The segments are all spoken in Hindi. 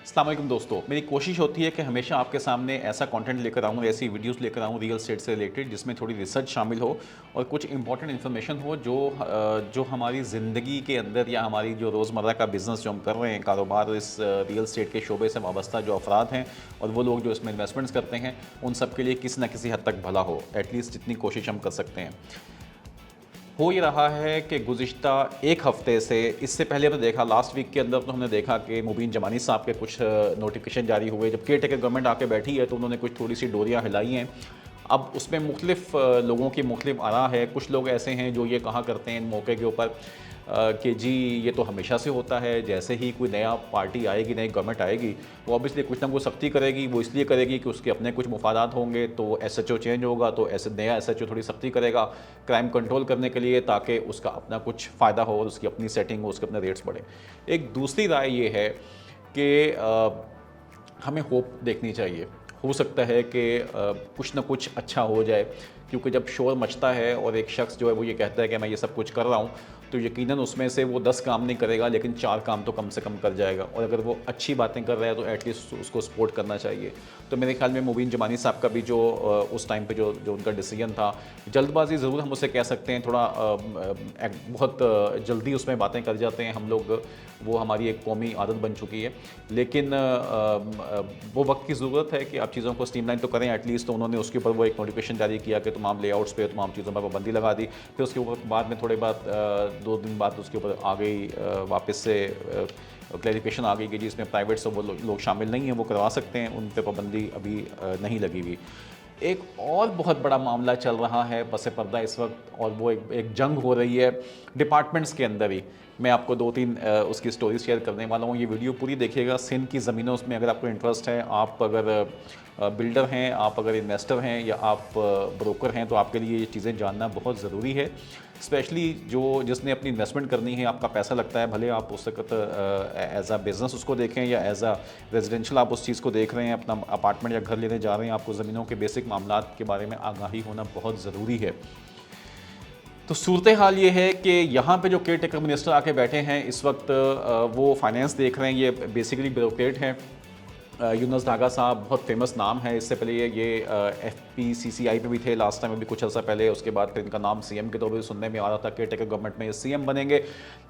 अस्सलाम वालेकुम दोस्तों, मेरी कोशिश होती है कि हमेशा आपके सामने ऐसा कंटेंट लेकर आऊँ, ऐसी वीडियोस लेकर आऊँ रियल एस्टेट से रिलेटेड जिसमें थोड़ी रिसर्च शामिल हो और कुछ इंपॉर्टेंट इन्फॉर्मेशन हो जो हमारी ज़िंदगी के अंदर या हमारी जो रोज़मर्रा का बिज़नेस जो हम कर रहे हैं, कारोबार इस रियल एस्टेट के शोबे से वाबस्ता जो अफराद हैं और वो लोग जो इसमें इन्वेस्टमेंट्स करते हैं, उन सब के लिए किसी न किसी हद तक भला हो। एटलीस्ट जितनी कोशिश हम कर सकते हैं। हो ये रहा है कि गुज़िश्ता एक हफ़्ते से, इससे पहले हमने देखा लास्ट वीक के अंदर तो हमने देखा कि मुबीन जमानी साहब के कुछ नोटिफिकेशन जारी हुए। जब केयर टेकर गवर्नमेंट आके बैठी है तो उन्होंने कुछ थोड़ी सी डोरियाँ हिलाई हैं। अब उसमें मुख्तलिफ लोगों की मुख्तलिफ आरा है। कुछ लोग ऐसे हैं जो ये कहा करते हैं इन मौके के ऊपर कि जी ये तो हमेशा से होता है, जैसे ही कोई नया पार्टी आएगी, नई गवर्नमेंट आएगी, वो ऑब्वियसली कुछ ना कुछ सख्ती करेगी। वो इसलिए करेगी कि उसके अपने कुछ मुफादात होंगे, तो एसएचओ चेंज होगा तो ऐसे नया एसएचओ थोड़ी सख्ती करेगा क्राइम कंट्रोल करने के लिए, ताकि उसका अपना कुछ फ़ायदा हो और उसकी अपनी सेटिंग हो, उसके अपने रेट्स बढ़े। एक दूसरी राय ये है कि हमें होप देखनी चाहिए। हो सकता है कि कुछ ना कुछ अच्छा हो जाए, क्योंकि जब शोर मचता है और एक शख्स जो है वो ये कहता है कि मैं ये सब कुछ कर रहा हूँ, तो यकीनन उसमें से वो 10 काम नहीं करेगा लेकिन 4 काम तो कम से कम कर जाएगा। और अगर वो अच्छी बातें कर रहा है तो एटलीस्ट उसको सपोर्ट करना चाहिए। तो मेरे ख्याल में मुबीन जमानी साहब का भी जो उस टाइम पे जो उनका डिसीजन था, जल्दबाजी ज़रूर हम उसे कह सकते हैं, थोड़ा बहुत जल्दी उसमें बातें कर जाते हैं हम लोग, वो हमारी एक कौमी आदत बन चुकी है। लेकिन वो वक्त की ज़रूरत है कि आप चीज़ों को स्ट्रीमलाइन तो करें एटलीस्ट। तो उन्होंने उसके ऊपर वो एक नोटिफिकेशन जारी किया कि तमाम लेआउट्स पे तमाम चीज़ों पर पाबंदी लगा दी। फिर उसके ऊपर बाद में थोड़े बाद 2 दिन बाद उसके ऊपर आ गई वापस से क्लैरिफिकेशन आ गई कि जी इसमें प्राइवेट से वो लोग शामिल नहीं हैं, वो करवा सकते हैं, उन पर पाबंदी अभी नहीं लगी हुई। एक और बहुत बड़ा मामला चल रहा है पस पर्दा इस वक्त, और वो एक जंग हो रही है डिपार्टमेंट्स के अंदर ही। मैं आपको 2-3 उसकी स्टोरी शेयर करने वाला हूँ। ये वीडियो पूरी देखिएगा। सिंध की ज़मीनों में अगर आपको इंटरेस्ट है, आप अगर बिल्डर हैं, आप अगर इन्वेस्टर हैं या आप ब्रोकर हैं, तो आपके लिए ये चीज़ें जानना बहुत ज़रूरी है। स्पेशली जिसने अपनी इन्वेस्टमेंट करनी है, आपका पैसा लगता है, भले आप उस वक्त एज अ बिज़नेस उसको देखें या एज अ रेजिडेंशियल आप उस चीज़ को देख रहे हैं, अपना अपार्टमेंट या घर लेने जा रहे हैं, आपको ज़मीनों के बेसिक मामलात के बारे में आगाही होना बहुत ज़रूरी है। तो सूरत हाल ये है कि यहाँ पे जो केयर टेकर मिनिस्टर आके बैठे हैं इस वक्त, वो फाइनेंस देख रहे हैं। ये बेसिकली ब्यूरोक्रेट हैं। यूनुस डागा साहब बहुत फेमस नाम है। इससे पहले ये FPCCI पे भी थे लास्ट टाइम, अभी कुछ अर्सा पहले। उसके बाद फिर इनका नाम CM के तौर पर सुनने में आ रहा था, केयर टेकर गवर्नमेंट में ये CM बनेंगे।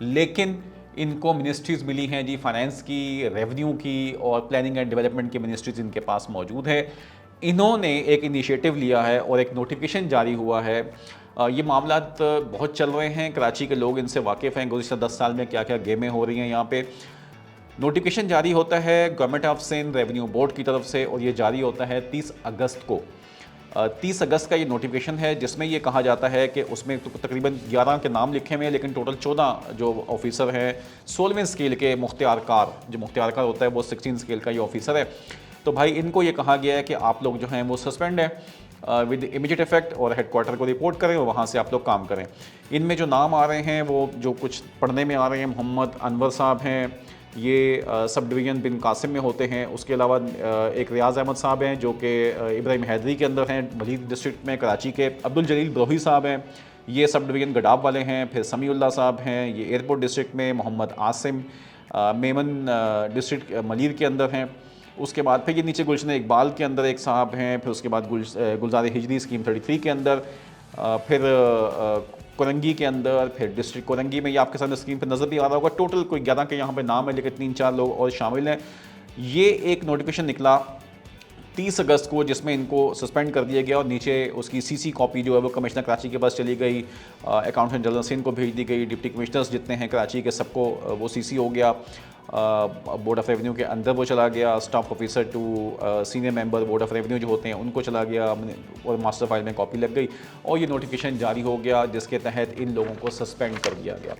लेकिन इनको मिनिस्ट्रीज़ मिली हैं जी, फाइनेंस की, रेवेन्यू की और प्लानिंग एंड डेवलपमेंट की मिनिस्ट्रीज़ इनके पास मौजूद है। इन्होंने एक इनिशिएटिव लिया है और एक नोटिफिकेशन जारी हुआ है। ये मामलात बहुत चल रहे हैं, कराची के लोग इनसे वाकिफ़ हैं। गुज़िश्ता 10 साल में क्या क्या गेमें हो रही हैं यहाँ पे। नोटिफिकेशन जारी होता है government of Sindh revenue board की तरफ से, और ये जारी होता है 30 अगस्त को। 30 अगस्त का ये नोटिफिकेशन है, जिसमें ये कहा जाता है कि उसमें तो तकरीबन 11 के नाम लिखे हुए हैं, लेकिन टोटल 14 जो ऑफिसर हैं 16वें स्केल के मुख्तियारकार, जो मुख्तियारकार होता है वो 16 स्केल का ये ऑफिसर है। तो भाई इनको ये कहा गया है कि आप लोग जो हैं वो सस्पेंड है विद इमीडिएट इफेक्ट, और हेडक्वार्टर को रिपोर्ट करें और वहाँ से आप लोग काम करें। इनमें जो नाम आ रहे हैं वो जो कुछ पढ़ने में आ रहे हैं, मोहम्मद अनवर साहब हैं, ये सब डिवीज़न बिन कासिम में होते हैं। उसके अलावा एक रियाज़ अहमद साहब हैं जो कि इब्राहिम हैदरी के अंदर हैं, मलीक डिस्ट्रिक्ट में कराची के। अब्दुल जलील ब्रोही साहब हैं, ये सब डिवीज़न गडाब वाले हैं। फिर समीउल्लाह साहब हैं, ये एयरपोर्ट डिस्ट्रिक्ट में। मोहम्मद आसिम मेमन डिस्ट्रिक्ट मलीर के अंदर हैं। उसके बाद फिर ये नीचे गुलशन इकबाल के अंदर एक साहब हैं। फिर उसके बाद गुलजार हिजरी स्कीम 33 के अंदर, फिर कोरंगी के अंदर, फिर डिस्ट्रिक्ट कोरंगी में। ये आपके सामने स्क्रीन पर नज़र भी आ रहा होगा। टोटल कोई 11 के यहाँ पे नाम है, लेकिन 3-4 लोग और शामिल हैं। ये एक नोटिफिकेशन निकला 30 अगस्त को, जिसमें इनको सस्पेंड कर दिया गया और नीचे उसकी CC कॉपी जो है वो कमिश्नर कराची के पास चली गई, अकाउंटेंट जनरल सिंध को भेज दी गई, डिप्टी कमिश्नर्स जितने हैं कराची के सबको वो CC हो गया। बोर्ड ऑफ रेवेन्यू के अंदर वो चला गया, staff officer to senior member board of revenue जो होते हैं उनको चला गया, और मास्टर फाइल में कॉपी लग गई और ये नोटिफिकेशन जारी हो गया, जिसके तहत इन लोगों को सस्पेंड कर दिया गया।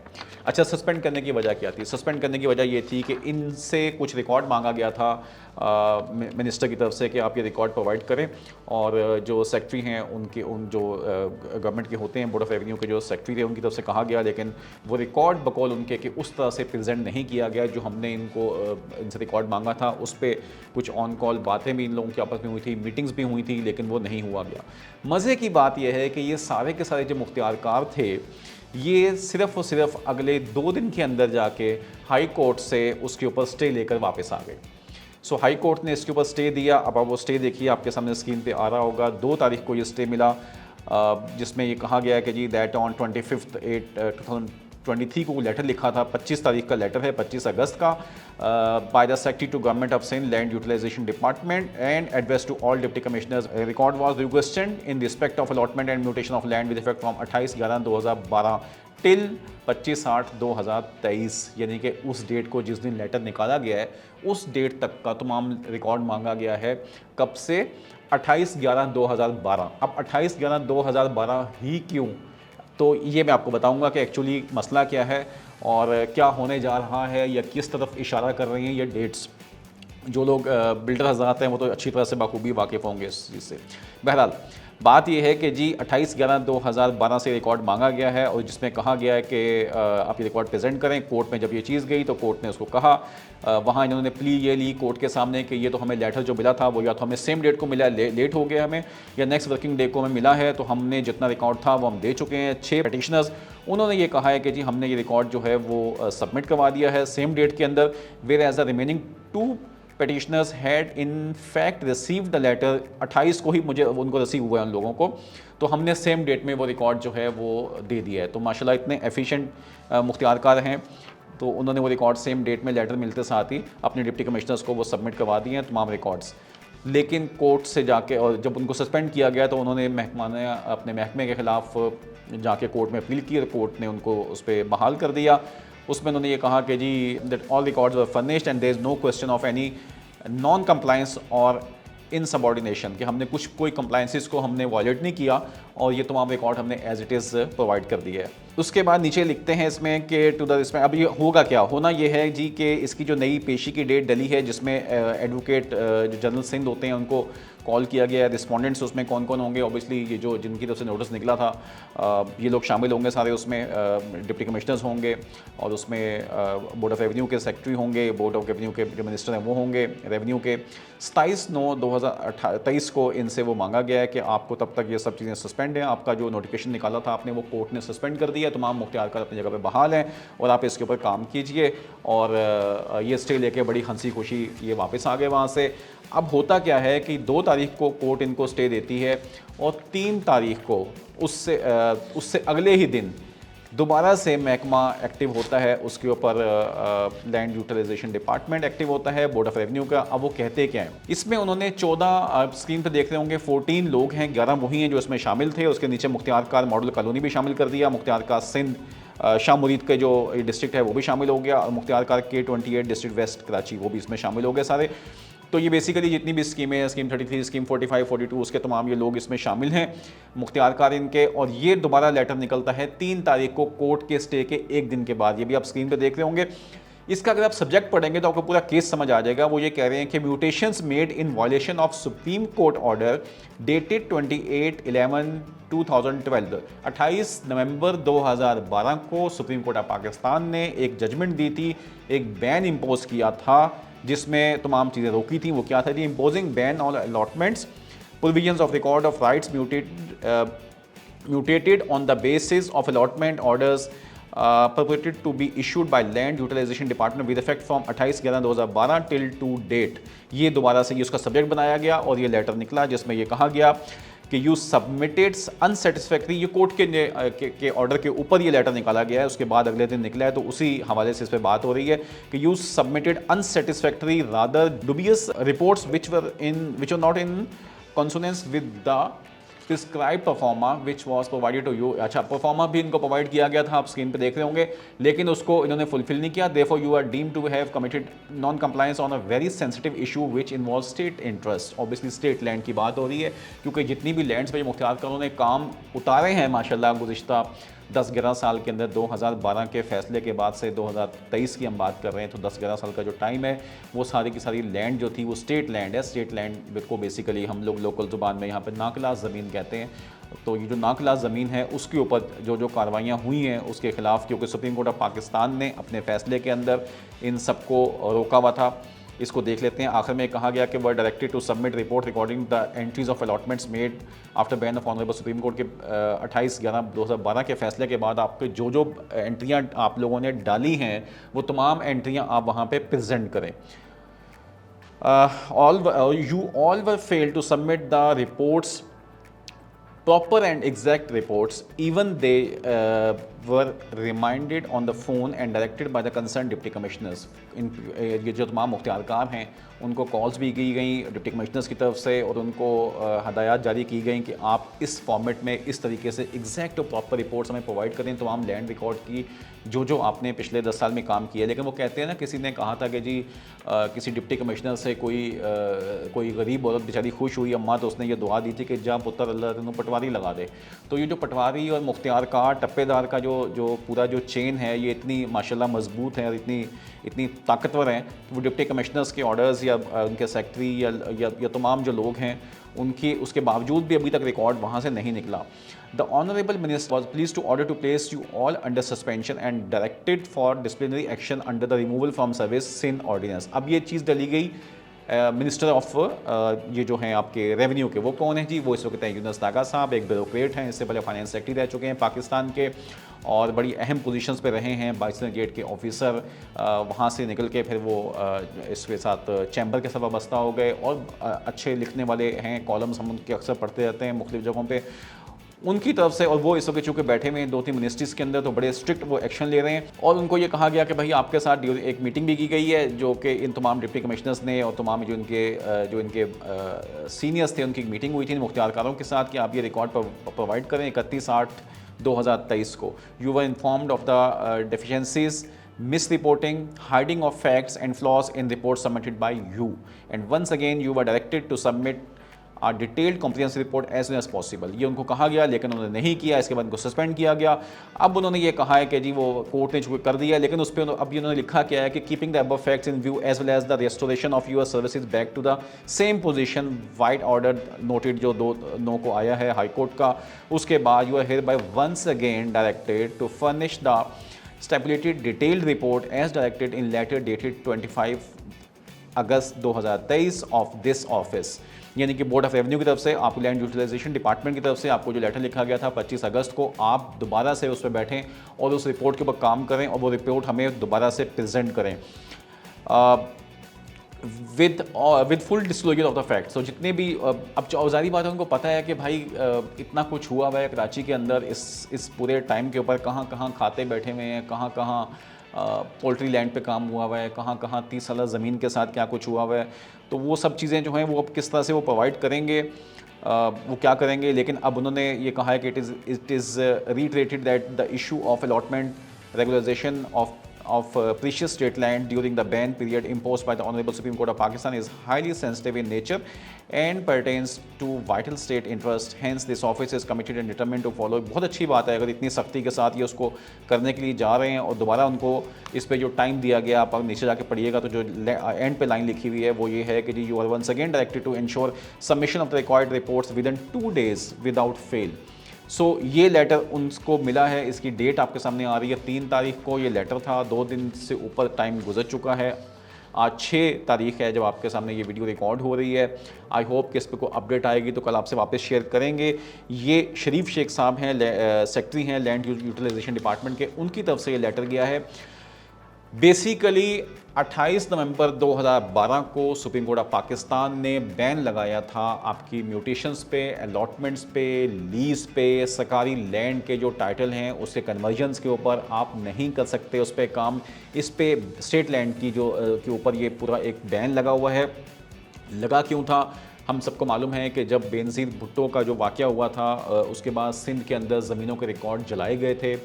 अच्छा, सस्पेंड करने की वजह क्या थी? सस्पेंड करने की वजह ये थी कि इनसे कुछ रिकॉर्ड मांगा गया था मिनिस्टर की तरफ से कि आप ये रिकॉर्ड प्रोवाइड करें, और जो सेक्रेटरी हैं उन जो गवर्नमेंट के होते हैं, बोर्ड ऑफ रेवेन्यू के जो सेक्रेटरी थे उनकी तरफ से कहा गया, लेकिन वो रिकॉर्ड बकौल उनके कि उस तरह से प्रेजेंट नहीं किया गया जो हमने इनसे रिकॉर्ड मांगा था। उस पर कुछ ऑन कॉल बातें भी इन लोगों की आपस में हुई थी, मीटिंग्स भी हुई थी, लेकिन वो नहीं हुआ गया। मज़े की बात यह है कि ये सारे के सारे जो मुख्तियारकार थे, ये सिर्फ़ और सिर्फ अगले 2 दिन के अंदर जाके हाई कोर्ट से उसके ऊपर स्टे लेकर वापस आ गए। सो हाई कोर्ट ने इसके ऊपर स्टे दिया। अब आप वो स्टे देखिए, आपके सामने स्क्रीन पे आ रहा होगा। 2 तारीख को ये स्टे मिला, जिसमें ये कहा गया है कि जी दैट ऑन 25/8/2023 को लेटर लिखा था। 25 तारीख का लेटर है, 25 अगस्त का, by the secretary to government of Sindh land utilisation department and address to all deputy commissioners. Record was requested in respect of allotment and mutation of land with effect from 28/11/2012 till 25/8/2023, यानी कि उस डेट को जिस दिन लेटर निकाला गया है उस डेट तक का तमाम रिकॉर्ड मांगा गया है। कब से? 28/11/2012। अब 28/11/2012 ही क्यों? तो ये मैं आपको बताऊंगा कि एक्चुअली मसला क्या है और क्या होने जा रहा है या किस तरफ इशारा कर रही हैं ये डेट्स। जो लोग बिल्डर हज़रात हैं वो तो अच्छी तरह से बखूबी वाकिफ़ होंगे इस चीज़ से। बहरहाल बात यह है कि जी 28/11/2012 से रिकॉर्ड मांगा गया है और जिसमें कहा गया है कि आप ये रिकॉर्ड प्रेजेंट करें। कोर्ट में जब ये चीज़ गई तो कोर्ट ने उसको कहा, वहाँ इन्होंने प्ली ये ली कोर्ट के सामने कि ये तो हमें लेटर जो मिला था वो या तो हमें सेम डेट को मिला, लेट हो गया हमें, या नेक्स्ट वर्किंग डे को हमें मिला है, तो हमने जितना रिकॉर्ड था वो हम दे चुके हैं। 6 पिटिशनर्स उन्होंने ये कहा है कि जी हमने ये रिकॉर्ड जो है वो सबमिट करवा दिया है सेम डेट के अंदर, whereas the remaining 2 petitioners had in fact received the letter। 28 को ही मुझे उनको रिसीव हुआ है उन लोगों को, तो हमने सेम डेट में वो रिकॉर्ड जो है वो दे दिया है। तो माशाल्लाह इतने एफिशिएंट मुख्तियारकार हैं, तो उन्होंने वो रिकॉर्ड सेम डेट में लेटर मिलते साथ ही अपने डिप्टी कमिश्नर्स को वो सबमिट करवा दिए हैं तमाम रिकॉर्ड्स। लेकिन कोर्ट से जाके और जब उनको सस्पेंड किया गया तो उन्होंने महकमाने अपने महकमे के ख़िलाफ़ जाके कोर्ट में अपील की और कोर्ट ने उनको उस पर बहाल कर दिया। उसमें उन्होंने ये कहा कि जी that all records were furnished and there is no question of any non compliance और इन सबॉर्डिनेशन, कि हमने कोई कंप्लायंसेस को हमने वॉयलेट नहीं किया और ये तमाम रिकॉर्ड हमने एज इट इज़ प्रोवाइड कर दिया है। उसके बाद नीचे लिखते हैं इसमें कि टू द इसमें अब ये होगा क्या, होना ये है जी कि इसकी जो नई पेशी की डेट डली है जिसमें एडवोकेट जो जनरल सिंध होते हैं उनको कॉल किया गया है। रिस्पोंडेंट्स उसमें कौन कौन होंगे, ऑब्वियसली ये जो जिनकी तरफ से नोटिस निकला था ये लोग शामिल होंगे सारे उसमें। डिप्टी कमिश्नर्स होंगे और उसमें बोर्ड ऑफ रेवेन्यू के सेक्रेटरी होंगे, बोर्ड ऑफ रेवेन्यू के जो मिनिस्टर हैं वो होंगे रेवेन्यू के। 27/9/2023 को इनसे वो मांगा गया है कि आपको तब तक ये सब चीज़ें सस्पेंड हैं, आपका जो नोटिफिकेशन निकाला था आपने वो कोर्ट ने सस्पेंड कर दिया, तमाम मुख्तियारकार अपनी जगह पे बहाल हैं और आप इसके ऊपर काम कीजिए। और ये स्टे लेके बड़ी हंसी खुशी ये वापस आ गए वहाँ से। अब होता क्या है कि 2 तारीख को कोर्ट इनको स्टे देती है और 3 तारीख को उससे अगले ही दिन दोबारा से महकमा एक्टिव होता है, उसके ऊपर लैंड यूटिलाइजेशन डिपार्टमेंट एक्टिव होता है, बोर्ड ऑफ रेवेन्यू का। अब वो कहते क्या हैं इसमें, उन्होंने 14 स्क्रीन पर देख रहे होंगे 14 लोग हैं, 11 वही हैं जो इसमें शामिल थे। उसके नीचे मुख्तियारकार मॉडल कॉलोनी भी शामिल कर दिया, मुख्तियारकार सिंध शाह मुरीद के जो डिस्ट्रिक्ट है वो भी शामिल हो गया और मुख्तियारकार K28 डिस्ट्रिक्ट वेस्ट कराची वो भी इसमें शामिल हो गए सारे। तो ये बेसिकली जितनी भी स्कीमें हैं, स्कीम 33, स्कीम 45, 42, उसके तमाम ये लोग इसमें शामिल हैं मुख्तियारकार इनके। और ये दोबारा लेटर निकलता है 3 तारीख को कोर्ट के स्टे के 1 दिन के बाद। ये भी आप स्क्रीन पे देख रहे होंगे। इसका अगर आप सब्जेक्ट पढ़ेंगे तो आपको पूरा केस समझ आ जाएगा। वो ये कह रहे हैं कि mutations made in violation of supreme court order dated 28/11/2012। 28 नवंबर 2012 को सुप्रीम कोर्ट ऑफ पाकिस्तान ने एक जजमेंट दी थी, एक बैन इम्पोज किया था जिसमें तमाम चीज़ें रोकी थी। वो क्या था जी, imposing ban on allotments, provisions of record of rights mutated on the basis of allotment orders purported to be issued by Land Utilization Department with effect from 28/11/2012 till to date। ये दोबारा से ये उसका सब्जेक्ट बनाया गया और ये लेटर निकला जिसमें ये कहा गया कि यू सबमिटेड अनसेटिस्फैक्ट्री। ये कोर्ट के ऑर्डर के ऊपर ये लेटर निकाला गया है, उसके बाद अगले दिन निकला है, तो उसी हवाले से इस पर बात हो रही है कि you submitted unsatisfactory rather dubious reports which were not in consonance with the prescribe proforma which was provided to you. अच्छा, परफॉर्मा भी इनको प्रोवाइड किया गया था, आप स्क्रीन पे देख रहे होंगे, लेकिन उसको इन्होंने फुलफिल नहीं किया। Therefore you are deemed to have committed non compliance on a very sensitive issue which involve state interest. Obviously state land की बात हो रही है क्योंकि जितनी भी लैंड्स पे मुख्तियारकारों ने काम उतारे हैं माशाल्लाह गुज़िश्ता 10-11 साल के अंदर, 2012 के फैसले के बाद से 2023 की हम बात कर रहे हैं, तो 10-11 साल का जो टाइम है वो सारी की सारी लैंड जो थी वो स्टेट लैंड है। स्टेट लैंड को बेसिकली हम लोग लोकल ज़ुबान में यहाँ पर नाकलास ज़मीन कहते हैं। तो ये जो नाकलास ज़मीन है उसके ऊपर जो कार्रवाइयाँ हुई हैं उसके ख़िलाफ़, क्योंकि सुप्रीम कोर्ट ऑफ पाकिस्तान ने अपने फ़ैसले के अंदर इन सबको रोका हुआ था। इसको देख लेते हैं। आखिर में कहा गया कि वह directed to submit report recording the entries of allotments made after ban of honourable Supreme Court के 28/11/2012 के फैसले के बाद आपके जो एंट्रियां आप लोगों ने डाली हैं वो तमाम एंट्रियां आप वहां पे प्रेजेंट करें। You all were failed to submit the reports, proper and exact reports. Even they were reminded on the phone and directed by the concerned deputy commissioners. इन ये जो तमाम मुख्तियारकार हैं उनको कॉल्स भी की गई डिप्टी कमिश्नर्स की तरफ से और उनको हदायत जारी की गई कि आप इस फॉर्मेट में इस तरीके से एग्जैक्ट और प्रॉपर रिपोर्ट्स हमें प्रोवाइड करें तमाम लैंड रिकॉर्ड की जो आपने पिछले 10 साल में काम किया. लेकिन वो कहते हैं ना, किसी ने कहा था कि जी किसी डिप्टी कमिश्नर से कोई गरीब औरत बेचारी खुश हुई अम्मा, तो उसने ये दुआ दी थी कि जा पुत्र अल्लाह तेनों पटवारी लगा दे. तो ये जो पटवारी और मुख्तियारकार टप्पेदार का जो पूरा जो चेन है, ये इतनी माशाल्लाह मजबूत है और इतनी ताकतवर हैं. वो डिप्टी कमिश्नर्स के ऑर्डर्स या उनके सेक्रेटरी या तमाम जो लोग हैं उनकी उसके बावजूद भी अभी तक रिकॉर्ड वहाँ से नहीं निकला. The honourable minister was pleased to order to place you all under suspension and directed for disciplinary action under the removal from service Sindh ordinance. अब ये चीज़ डली गई मिनिस्टर ऑफ ये जो हैं आपके रेवेन्यू के, वो कौन है जी? वो इस वक्त हैं यूनुस दागा साहब, एक ब्यूरोक्रेट हैं, इससे पहले फाइनेंस सेक्रेटरी रह चुके हैं पाकिस्तान के और बड़ी अहम पोजीशंस पे रहे हैं. बाइसन गेट के ऑफिसर, वहाँ से निकल के फिर वो इसके साथ चैम्बर के साथ वाबस्ता हो गए और अच्छे लिखने वाले हैं, कॉलम्स हम उनके अक्सर पढ़ते रहते हैं मुख्तलिफ जगहों पे उनकी तरफ से. और वो इस वक्त चूँकि बैठे हुए हैं 2-3 मिनिस्ट्रीज़ के अंदर, तो बड़े स्ट्रिक्ट वो एक्शन ले रहे हैं. और उनको ये कहा गया कि भाई आपके साथ एक मीटिंग भी की गई है जो कि इन तमाम डिप्टी कमिश्नर्स ने और तमाम जो इनके सीनियर्स थे उनकी एक मीटिंग हुई थी मुख्तियारकारों के साथ कि आप ये रिकॉर्ड प्रोवाइड करें 31/8/2023 को. You were informed of the deficiencies, misreporting, hiding of facts and flaws in reports submitted by you, and once again you were directed to submit a detailed comprehensive report as soon as possible. ये उनको कहा गया लेकिन उन्होंने नहीं किया. इसके बाद उनको सस्पेंड किया गया. अब उन्होंने ये कहा है कि जी वो कोर्ट ने चूँकि कर दिया, लेकिन उस पर अब उन्होंने लिखा क्या है कि keeping the above facts in view as well as the restoration of your services back to the same position vide order noted जो 2/9 को आया है हाई कोर्ट का. उसके बाद you are hereby once again directed to furnish the stipulated detailed report as directed in letter dated 25 August 2023 of this office. यानी कि बोर्ड ऑफ रेवेन्यू की तरफ से आपको लैंड यूटिलाइजेशन डिपार्टमेंट की तरफ से आपको जो लेटर लिखा गया था 25 अगस्त को, आप दोबारा से उस पर बैठें और उस रिपोर्ट के ऊपर काम करें और वो रिपोर्ट हमें दोबारा से प्रेजेंट करें with full disclosure of the fact. So जितने भी अब औजारी बात है उनको पता है कि भाई इतना कुछ हुआ हुआ है कराची के अंदर इस पूरे टाइम के ऊपर, कहाँ कहाँ खाते बैठे हुए हैं, कहाँ कहाँ पोल्ट्री लैंड पे काम हुआ हुआ है, कहाँ कहाँ 30 साल ज़मीन के साथ क्या कुछ हुआ हुआ है. तो वो सब चीज़ें जो हैं वो अब किस तरह से वो प्रोवाइड करेंगे, वो क्या करेंगे. लेकिन अब उन्होंने ये कहा है कि it is reiterated that the issue of allotment regularization of precious state land during the ban period imposed by the Honorable Supreme Court of Pakistan is highly sensitive in nature and pertains to vital state interest. Hence this office is committed and determined to follow. बहुत अच्छी बात है अगर इतनी सख्ती के साथ ये उसको करने के लिए जा रहे हैं. और दोबारा उनको इस पे जो टाइम दिया गया, आप नीचे जाके पढ़िएगा तो जो एंड पे लाइन लिखी हुई है वो ये है कि जी you are once again directed to ensure submission of the required reports within इन 2 days विदाउट फेल. सो ये लेटर उनको मिला है. इसकी डेट आपके सामने आ रही है 3 तारीख को ये लेटर था. 2 दिन से ऊपर टाइम गुजर चुका है. आज 6 तारीख है जब आपके सामने ये वीडियो रिकॉर्ड हो रही है. आई होप कि इस पर कोई अपडेट आएगी तो कल आपसे वापस शेयर करेंगे. ये शरीफ शेख साहब हैं, सेक्रेटरी हैं लैंड यूटिलाइजेशन डिपार्टमेंट के, उनकी तरफ से ये लेटर गया है. बेसिकली 28 नवंबर 2012 को सुप्रीम कोर्ट ऑफ पाकिस्तान ने बैन लगाया था आपकी म्यूटेशंस पे, अलॉटमेंट्स पे, लीज पे, सरकारी लैंड के जो टाइटल हैं उसके कन्वर्जन्स के ऊपर आप नहीं कर सकते उस पर काम. इस पे स्टेट लैंड की जो के ऊपर ये पूरा एक बैन लगा हुआ है. लगा क्यों था? हम सबको मालूम है कि जब बेनज़ीर भुट्टो का जो वाक़या हुआ था उसके बाद सिंध के अंदर ज़मीनों के रिकॉर्ड जलाए गए थे.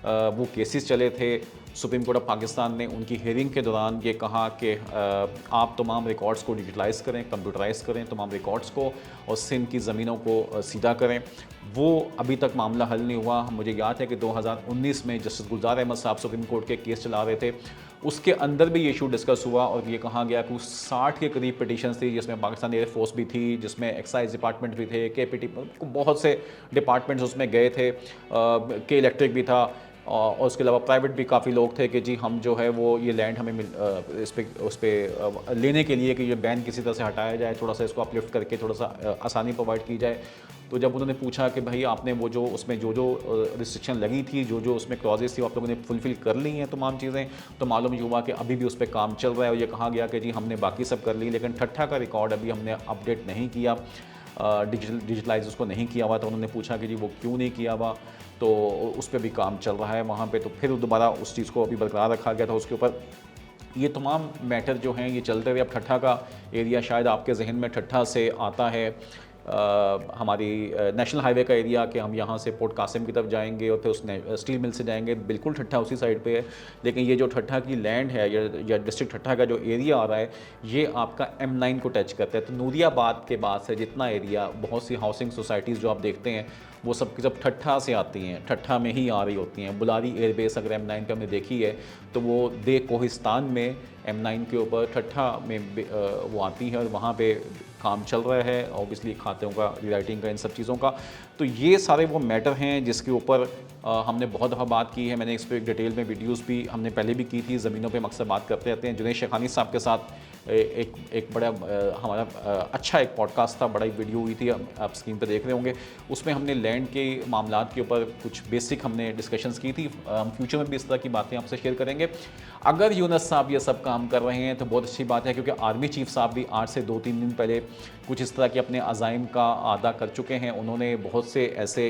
वो केसेस चले थे. सुप्रीम कोर्ट ऑफ पाकिस्तान ने उनकी हेयरिंग के दौरान ये कहा कि आप तमाम रिकॉर्ड्स को डिजिटलाइज़ करें, कंप्यूटराइज़ करें तमाम रिकॉर्ड्स को और सिंध की ज़मीनों को सीधा करें. वो अभी तक मामला हल नहीं हुआ. मुझे याद है कि 2019 में जस्टिस गुलजार अहमद साहब सुप्रीम कोर्ट के केस चला रहे थे. उसके अंदर भी ये इशू डिस्कस हुआ और ये कहा गया कि 60 के करीब पिटीशंस थी जिसमें पाकिस्तान एयरफोर्स भी थी, जिसमें एक्साइज डिपार्टमेंट भी थे, KPT बहुत से डिपार्टमेंट्स उसमें गए थे, के इलेक्ट्रिक भी था. और उसके अलावा प्राइवेट भी काफ़ी लोग थे कि जी हम जो है वो ये लैंड हमें उस पे लेने के लिए कि ये बैन किसी तरह से हटाया जाए, थोड़ा सा इसको अपलिफ्ट करके थोड़ा सा आसानी प्रोवाइड की जाए। तो जब उन्होंने पूछा कि भाई आपने वो जो उसमें जो रिस्ट्रिक्शन लगी थी, जो जो उसमें क्लॉजेस थी, आप लोगों ने फुलफ़िल कर ली हैं तमाम चीज़ें, तो मालूम ये हुआ कि अभी भी उस पर काम चल रहा है। और ये कहा गया कि जी हमने बाकी सब कर ली, लेकिन ठट्ठा का रिकॉर्ड अभी हमने अपडेट नहीं किया, डिजिटलाइज उसको नहीं किया हुआ। तो उन्होंने पूछा कि जी वो क्यों नहीं किया हुआ, तो उस पर भी काम चल रहा है वहाँ पे। तो फिर दोबारा उस चीज़ को अभी बरकरार रखा गया था उसके ऊपर। ये तमाम मैटर जो हैं ये चलते हुए, अब ठट्ठा का एरिया शायद आपके जहन में ठट्ठा से आता है हमारी नेशनल हाईवे का एरिया, कि हम यहाँ से पोर्ट कासिम की तरफ जाएंगे और फिर उस स्टील मिल से जाएंगे, बिल्कुल ठट्ठा उसी साइड पे है। लेकिन ये जो ठट्ठा की लैंड है या डिस्ट्रिक्ट ठट्ठा का जो एरिया आ रहा है, ये आपका M9 को टच करता है। तो नूरियाबाद के बाद से जितना एरिया, बहुत सी हाउसिंग सोसाइटीज़ जो आप देखते हैं वो सब की सब ठट्ठा से आती हैं, ठट्ठा में ही आ रही होती हैं। बुलारी एयरबेस अगर M9 पे हमने देखी है तो वो दे कोहिस्तान में M9 के ऊपर ठट्ठा में वो आती है, और वहाँ पे काम चल रहा है ऑब्वियसली खातों का, रीराइटिंग का, इन सब चीज़ों का। तो ये सारे वो मैटर हैं जिसके ऊपर हमने बहुत दफ़ा बात की है। मैंने इस पर एक डिटेल में वीडियोस भी हमने पहले भी की थी। ज़मीनों पे हम अक्सर बात करते रहते हैं। जुनैद शेखानी साहब के साथ एक बड़ा हमारा अच्छा एक पॉडकास्ट था, बड़ा एक वीडियो हुई थी, आप स्क्रीन पर देख रहे होंगे। उसमें हमने लैंड के मामलात के ऊपर कुछ बेसिक हमने डिस्कशंस की थी। हम फ्यूचर में भी इस तरह की बातें आपसे शेयर करेंगे। अगर यूनुस साहब ये सब काम कर रहे हैं तो बहुत अच्छी बात है, क्योंकि आर्मी चीफ साहब भी आज से 2-3 दिन पहले कुछ इस तरह के अपने अज़ाइम का अदा कर चुके हैं। उन्होंने बहुत से ऐसे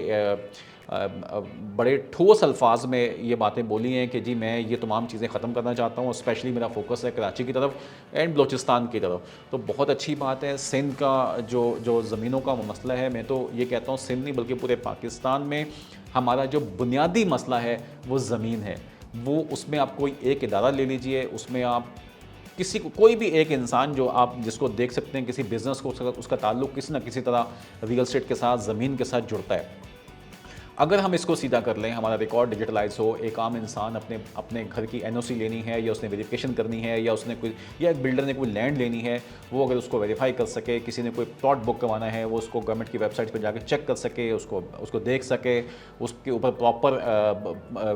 बड़े ठोस अल्फाज में ये बातें बोली हैं कि जी मैं ये तमाम चीज़ें ख़त्म करना चाहता हूँ। स्पेशली मेरा फोकस है कराची की तरफ एंड बलूचिस्तान की तरफ। तो बहुत अच्छी बात है। सिंध का जो ज़मीनों का मसला है, मैं तो ये कहता हूँ सिंध नहीं बल्कि पूरे पाकिस्तान में हमारा जो बुनियादी मसला है वो ज़मीन है। वो उसमें आप कोई एक इदारा ले लीजिए, उसमें आप किसी को, कोई भी एक इंसान जो आप जिसको देख सकते हैं, किसी बिज़नेस को उसका ताल्लुक़ किसी न किसी तरह रियल एस्टेट के साथ, ज़मीन के साथ जुड़ता है। अगर हम इसको सीधा कर लें, हमारा रिकॉर्ड डिजिटलाइज हो, एक आम इंसान अपने घर की NOC लेनी है, या उसने वेरिफिकेशन करनी है, या उसने कोई, या एक बिल्डर ने कोई लैंड लेनी है, वो अगर उसको वेरीफाई कर सके, किसी ने कोई प्लॉट बुक करवाना है, वो उसको गवर्नमेंट की वेबसाइट पर जाकर चेक कर सके, उसको देख सके, उसके ऊपर प्रॉपर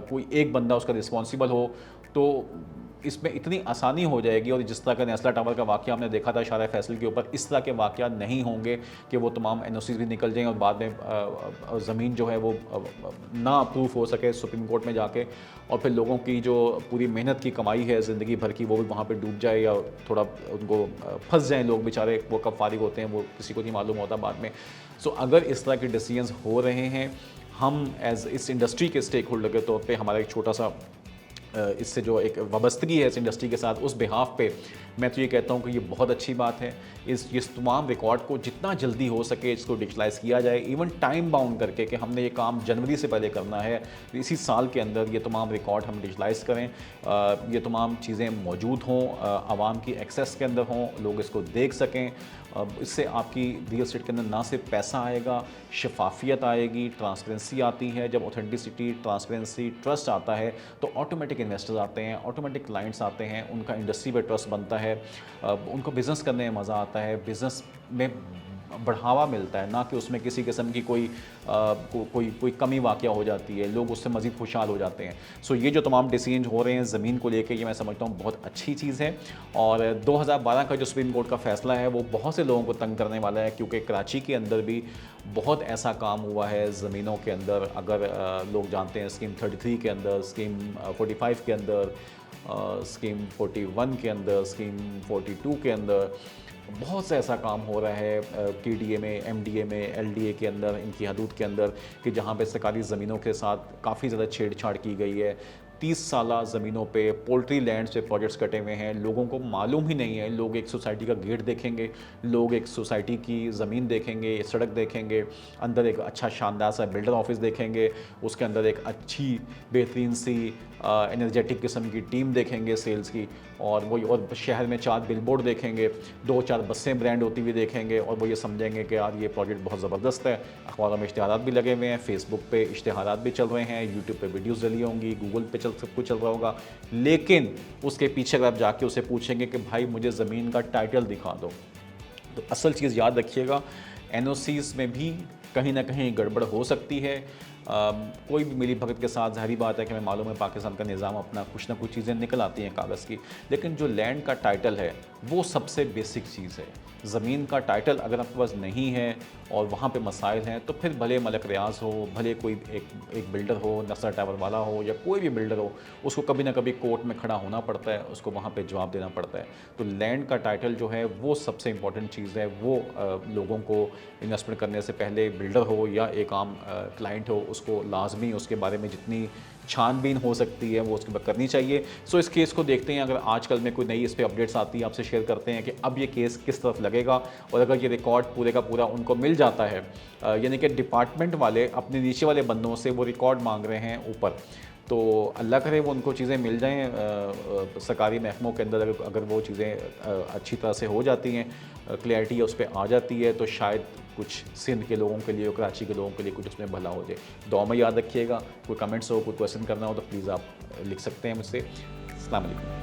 कोई एक बंदा उसका रिस्पॉन्सिबल हो, तो इसमें इतनी आसानी हो जाएगी। और जिस तरह का नेस्ला टावर का वाक़या हमने देखा था शारा फैसल के ऊपर, इस तरह के वाक़या नहीं होंगे कि वो तमाम NOCs भी निकल जाएँ और बाद में ज़मीन जो है वो ना अप्रूव हो सके सुप्रीम कोर्ट में जाके, और फिर लोगों की जो पूरी मेहनत की कमाई है ज़िंदगी भर की, वो भी वहाँ पे डूब जाए, या थोड़ा उनको फंस जाएँ लोग बेचारे। वो कब फारिग होते हैं वो किसी को नहीं मालूम होता बाद में। सो अगर इस तरह के डिसीजंस हो रहे हैं, हम एज़ इस इंडस्ट्री के स्टेक होल्डर के तौर पे हमारा एक छोटा सा इससे जो एक वाबस्तगी है इस इंडस्ट्री के साथ, उस बिहाफ पे मैं तो ये कहता हूँ कि ये बहुत अच्छी बात है। इस तमाम रिकॉर्ड को जितना जल्दी हो सके इसको डिजिटलाइज़ किया जाए, इवन टाइम बाउंड करके कि हमने ये काम जनवरी से पहले करना है, इसी साल के अंदर ये तमाम रिकॉर्ड हम डिजिटलाइज़ करें, ये तमाम चीज़ें मौजूद हों, आवाम की एक्सेस के अंदर हों, लोग इसको देख सकें। इससे आपकी रियल एस्टेट के अंदर ना सिर्फ पैसा आएगा, शफाफियत आएगी, ट्रांसपेरेंसी आती है। जब ऑथेंटिसिटी, ट्रांसपेरेंसी, ट्रस्ट आता है तो ऑटोमेटिक इन्वेस्टर्स आते हैं, ऑटोमेटिक क्लाइंट्स आते हैं, उनका इंडस्ट्री पर ट्रस्ट बनता है, उनको बिज़नेस करने में मज़ा आता है, बिज़नेस में बढ़ावा मिलता है, ना कि उसमें किसी किस्म की कोई कमी वाक़या हो जाती है, लोग उससे मज़ीद खुशहाल हो जाते हैं। सो ये जो तमाम डिसीजन हो रहे हैं ज़मीन को लेके, ये मैं समझता हूँ बहुत अच्छी चीज़ है। और 2012 का जो सुप्रीम कोर्ट का फ़ैसला है वो बहुत से लोगों को तंग करने वाला है, क्योंकि कराची के अंदर भी बहुत ऐसा काम हुआ है ज़मीनों के अंदर। अगर लोग जानते हैं स्कीम 33 के अंदर, स्कीम 45 के अंदर, स्कीम 41 के अंदर, स्कीम 42 के अंदर बहुत सा ऐसा काम हो रहा है, TDA में, MDA में, LDA के अंदर, इनकी हदूद के अंदर, कि जहाँ पे सरकारी ज़मीनों के साथ काफ़ी ज़्यादा छेड़छाड़ की गई है। 30 साला ज़मीनों पे, पोल्ट्री लैंड से प्रोजेक्ट्स कटे हुए हैं, लोगों को मालूम ही नहीं है। लोग एक सोसाइटी का गेट देखेंगे, लोग एक सोसाइटी की ज़मीन देखेंगे, सड़क देखेंगे, अंदर एक अच्छा शानदार सा बिल्डर ऑफिस देखेंगे, उसके अंदर एक अच्छी बेहतरीन सी एनर्जेटिक किस्म की टीम देखेंगे सेल्स की, और शहर में 4 बिलबोर्ड देखेंगे, 2-4 बसें ब्रांड होती हुई देखेंगे, और वो ये समझेंगे कि यार ये प्रोजेक्ट बहुत ज़बरदस्त है। अखबारों में इश्तिहारात भी लगे हुए हैं, फेसबुक पे इश्तिहारात भी चल रहे हैं, यूट्यूब पे वीडियोज़ डली होंगी, गूगल पे सब कुछ चल रहा होगा। लेकिन उसके पीछे अगर आप जाके उसे पूछेंगे कि भाई मुझे ज़मीन का टाइटल दिखा दो, तो असल चीज़ याद रखिएगा, NOCs में भी कहीं ना कहीं गड़बड़ हो सकती है। कोई भी मिली भगत के साथ ज़ाहिर बात है कि हमें मालूम है पाकिस्तान का निज़ाम अपना कुछ ना कुछ चीज़ें निकल आती हैं कागज़ की, लेकिन जो लैंड का टाइटल है वो सबसे बेसिक चीज़ है। ज़मीन का टाइटल अगर आपके पास नहीं है और वहाँ पे मसाइल हैं तो फिर भले मलक रियाज हो, भले कोई एक बिल्डर हो, नसर टावर वाला हो या कोई भी बिल्डर हो, उसको कभी ना कभी कोर्ट में खड़ा होना पड़ता है, उसको वहाँ पे जवाब देना पड़ता है। तो लैंड का टाइटल जो है वो सबसे इम्पॉर्टेंट चीज़ है। वो लोगों को इन्वेस्टमेंट करने से पहले बिल्डर हो या एक आम क्लाइंट हो, उसको लाजमी उसके बारे में जितनी छानबीन हो सकती है वो उसके बाद करनी चाहिए। सो इस केस को देखते हैं, अगर आजकल में कोई नई इस पे अपडेट्स आती है आपसे शेयर करते हैं कि अब ये केस किस तरफ लगेगा। और अगर ये रिकॉर्ड पूरे का पूरा उनको मिल जाता है, यानी कि डिपार्टमेंट वाले अपने नीचे वाले बंदों से वो रिकॉर्ड मांग रहे हैं ऊपर, तो अल्लाह करे वो उनको चीज़ें मिल जाएँ सरकारी महकमों के अंदर, अगर वो चीज़ें अच्छी तरह से हो जाती हैं, क्लैरिटी उस पर आ जाती है, तो शायद कुछ सिंध के लोगों के लिए और कराची के लोगों के लिए कुछ उसमें भला हो जाए। दुआ में याद रखिएगा। कोई कमेंट्स हो, कोई क्वेश्चन करना हो तो प्लीज़ आप लिख सकते हैं मुझसे। अस्सलाम वालेकुम।